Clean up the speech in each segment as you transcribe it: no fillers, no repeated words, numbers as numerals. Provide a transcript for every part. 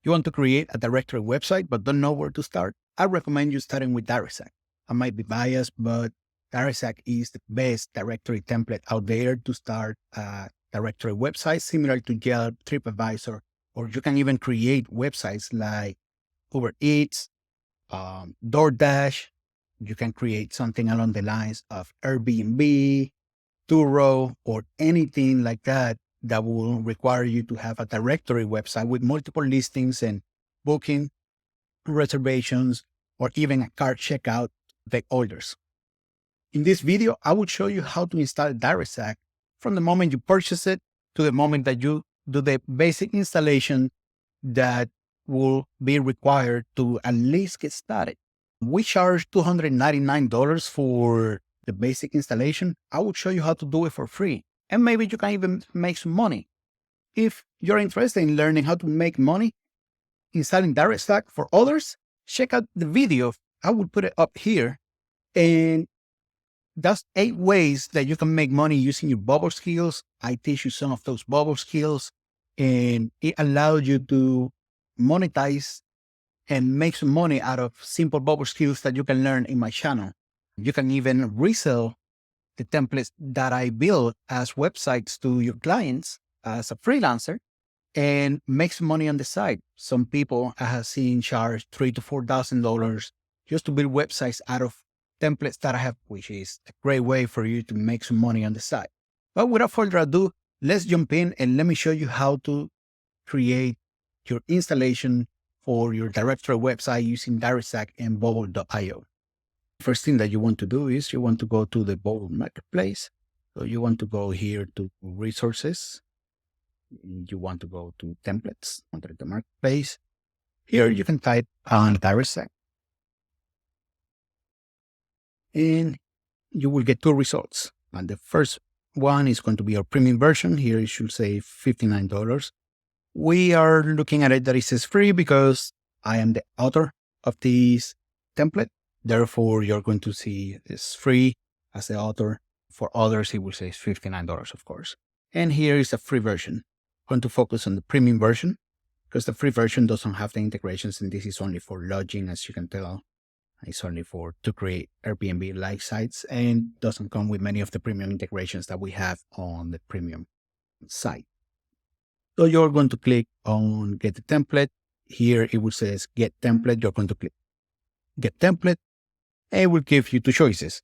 You want to create a directory website but don't know where to start? I recommend you starting with Direxact. I might be biased, but Direxact is the best directory template out there to start a directory website similar to Yelp, TripAdvisor, or you can even create websites like Uber Eats, DoorDash. You can create something along the lines of Airbnb, Turo, or anything like that that will require you to have a directory website with multiple listings and booking, reservations, or even a cart checkout take orders. In this video, I will show you how to install Direxact from the moment you purchase it to the moment that you do the basic installation that will be required to at least get started. We charge $299 for the basic installation. I will show you how to do it for free. And maybe you can even make some money. If you're interested in learning how to make money installing Direxact for others, check out the video. I will put it up here. And that's 8 ways that you can make money using your bubble skills. I teach you some of those bubble skills, and it allows you to monetize and make some money out of simple bubble skills that you can learn in my channel. You can even resell the templates that I build as websites to your clients as a freelancer and make some money on the side. Some people I have seen charge $3,000 to $4,000 just to build websites out of templates that I have, which is a great way for you to make some money on the side. But without further ado, let's jump in and let me show you how to create your installation for your directory website using Direxact and Bubble.io. First thing that you want to do is you want to go to the Bubble Marketplace. So you want to go here to Resources. You want to go to Templates under the Marketplace. Here you can type on Direxact. And you will get 2 results. And the first one is going to be our premium version. Here it should say $59. We are looking at it that it says free because I am the author of this template. Therefore, you're going to see it's free as the author. For others, it will say $59, of course. And here is a free version. I'm going to focus on the premium version because the free version doesn't have the integrations, and this is only for lodging, as you can tell. It's only to create Airbnb-like sites and doesn't come with many of the premium integrations that we have on the premium site. So you're going to click on Get the Template. Here it will say Get Template. You're going to click Get Template, and it will give you 2 choices,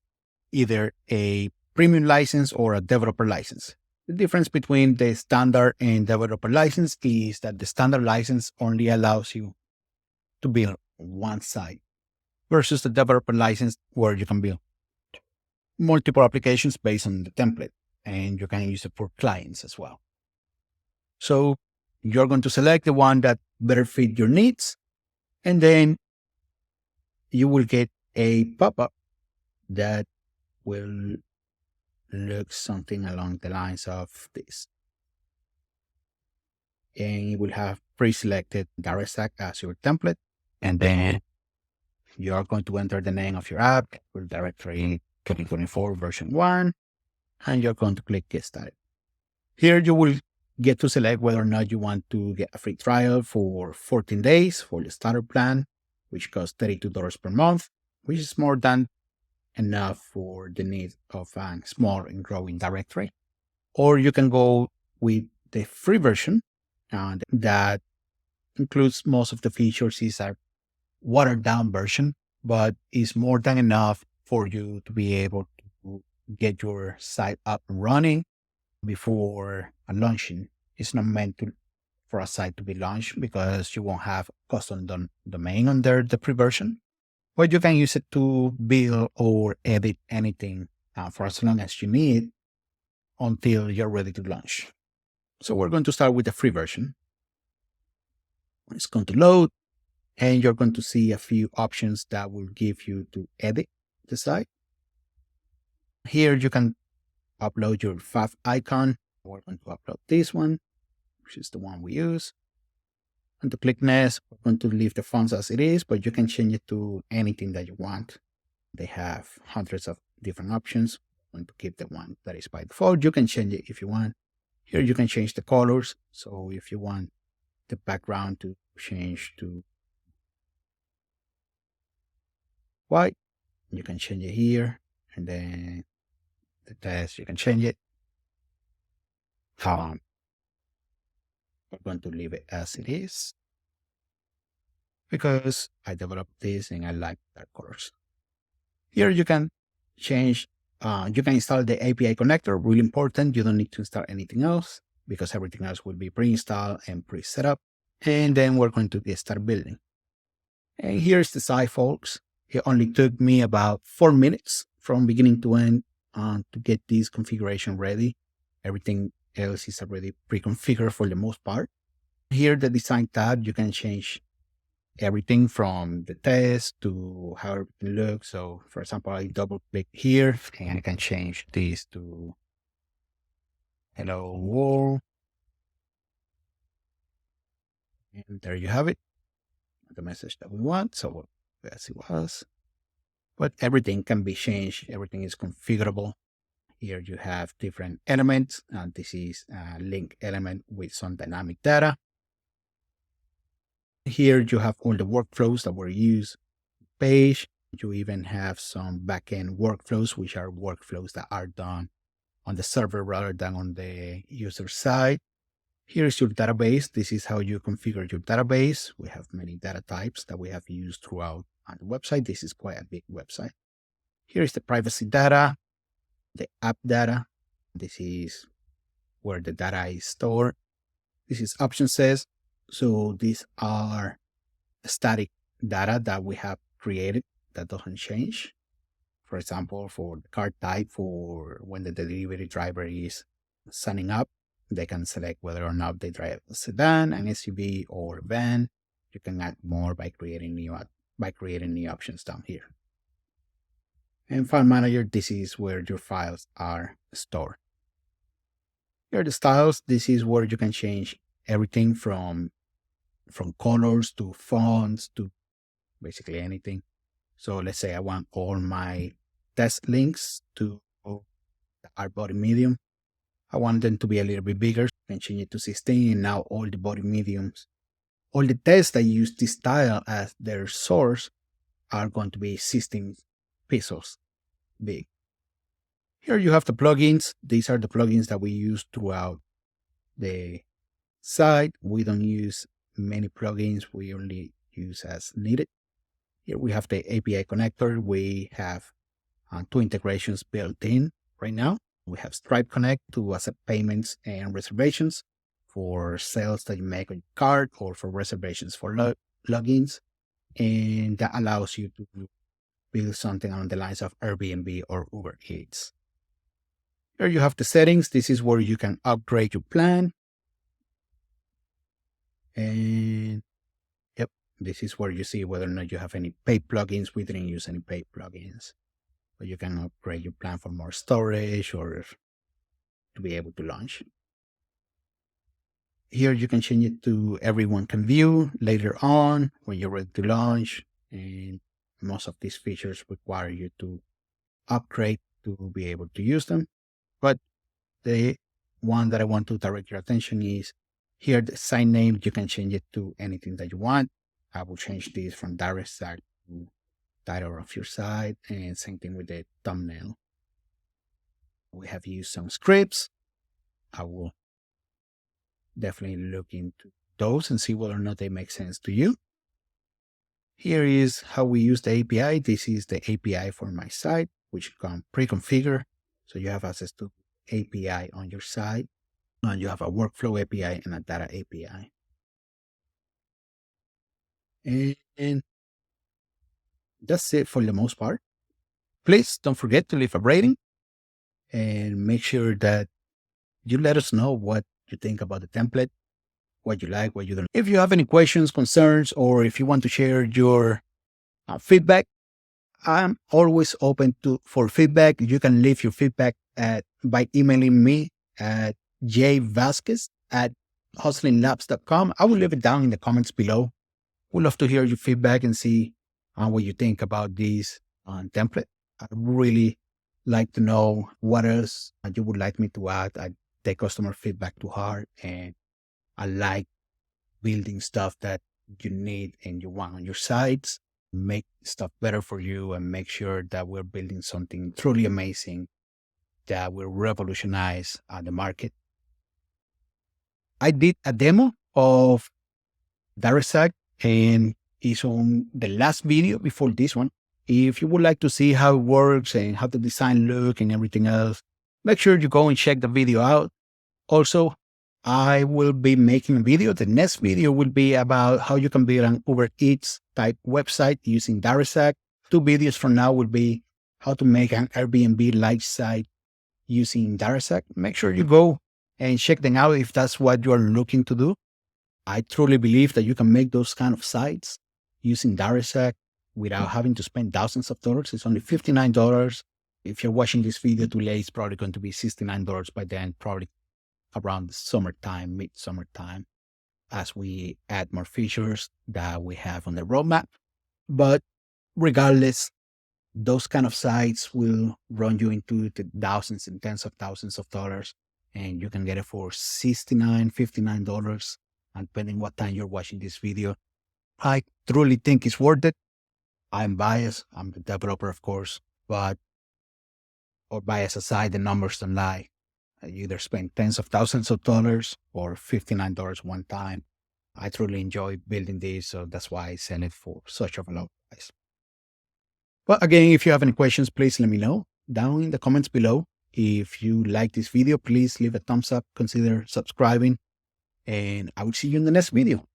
either a premium license or a developer license. The difference between the standard and developer license is that the standard license only allows you to build one site versus the developer license where you can build multiple applications based on the template, and you can use it for clients as well. So you're going to select the one that better fit your needs, and then you will get a pop-up that will look something along the lines of this. And you will have pre-selected Direxact as your template, and then you are going to enter the name of your app, your directory 2024 version 1, and you're going to click Get Started. Here you will get to select whether or not you want to get a free trial for 14 days for the starter plan, which costs $32 per month, which is more than enough for the need of a small and growing directory. Or you can go with the free version, and that includes most of the features. Is a watered down version, but is more than enough for you to be able to get your site up and running before launching. It's not meant for a site to be launched because you won't have custom domain under the free version, but you can use it to build or edit anything for as long as you need until you're ready to launch. So we're going to start with the free version. It's going to load, and you're going to see a few options that will give you to edit the site. Here you can upload your fav icon. We're going to upload this one, which is the one we use. And to click next, we're going to leave the fonts as it is, but you can change it to anything that you want. They have hundreds of different options. I'm going to keep the one that is by default. You can change it if you want. Here you can change the colors. So if you want the background to change to white. You can change it here, and then the text, you can change it. Um, I'm going to leave it as it is because I developed this and I like dark colors. Here you can change, you can install the API connector, really important. You don't need to install anything else because everything else will be pre-installed and pre-set up. And then we're going to start building. And here's the site, folks. It only took me about 4 minutes from beginning to end to get this configuration ready. Everything else is already pre-configured for the most part. Here, the design tab, you can change everything from the text to how everything looks. So for example, I double click here and I can change this to hello world. And there you have it, the message that we want. So as it was, but everything can be changed. Everything is configurable. Here you have different elements. And this is a link element with some dynamic data. Here you have all the workflows that were used page. You even have some backend workflows, which are workflows that are done on the server rather than on the user side. Here's your database. This is how you configure your database. We have many data types that we have used throughout on the website. This is quite a big website. Here's the privacy data, the app data. This is where the data is stored. This is option says. So these are static data that we have created that doesn't change. For example, for the car type, for when the delivery driver is signing up, they can select whether or not they drive a sedan, an SUV, or a van. You can add more by creating new options down here. And File Manager, this is where your files are stored. Here are the styles. This is where you can change everything from colors to fonts to basically anything. So let's say I want all my test links to our body medium. I want them to be a little bit bigger. I can change it to 16, and now all the body mediums, all the tests that use this style as their source are going to be 16 pixels big. Here you have the plugins. These are the plugins that we use throughout the site. We don't use many plugins. We only use as needed. Here we have the API connector. We have 2 integrations built in right now. We have Stripe Connect to accept payments and reservations for sales that you make on your card or for reservations for logins. And that allows you to build something along the lines of Airbnb or Uber Eats. Here you have the settings. This is where you can upgrade your plan. And yep, this is where you see whether or not you have any paid plugins. We didn't use any paid plugins, but you can upgrade your plan for more storage or to be able to launch. Here you can change it to everyone can view later on when you're ready to launch. And most of these features require you to upgrade to be able to use them. But the one that I want to direct your attention is here, the site name. You can change it to anything that you want. I will change this from Direxact to title of your site, and same thing with the thumbnail. We have used some scripts. I will definitely look into those and see whether or not they make sense to you. Here is how we use the API. This is the API for my site, which can pre-configure. So you have access to API on your site, and you have a workflow API and a data API. And that's it for the most part. Please don't forget to leave a rating and make sure that you let us know what you think about the template, what you like, what you don't. If you have any questions, concerns, or if you want to share your feedback, I'm always open for feedback. You can leave your feedback by emailing me at jvasquez@hustlinglabs.com. I will leave it down in the comments below. We'd love to hear your feedback and see what you think about this template. I'd really like to know what else you would like me to add. I take customer feedback to heart, and I like building stuff that you need and you want on your sites, make stuff better for you, and make sure that we're building something truly amazing that will revolutionize the market. I did a demo of Direxact, and it's on the last video before this one. If you would like to see how it works and how the design look and everything else, make sure you go and check the video out. Also, I will be making a video. The next video will be about how you can build an Uber Eats type website using Direxact. 2 videos from now will be how to make an Airbnb-like site using Direxact. Make sure you go and check them out if that's what you're looking to do. I truly believe that you can make those kind of sites using Direxact without having to spend thousands of dollars. It's only $59. If you're watching this video too late, it's probably going to be $69 by then, probably around the summertime, mid-summertime, as we add more features that we have on the roadmap. But regardless, those kind of sites will run you into the thousands and tens of thousands of dollars, and you can get it for $69, $59, and depending what time you're watching this video. I truly think it's worth it. I'm biased. I'm the developer, of course, but or bias aside, the numbers don't lie. You either spend tens of thousands of dollars or $59 one time. I truly enjoy building this, so that's why I sell it for such a low price. But again, if you have any questions, please let me know down in the comments below. If you like this video, please leave a thumbs up, consider subscribing, and I will see you in the next video.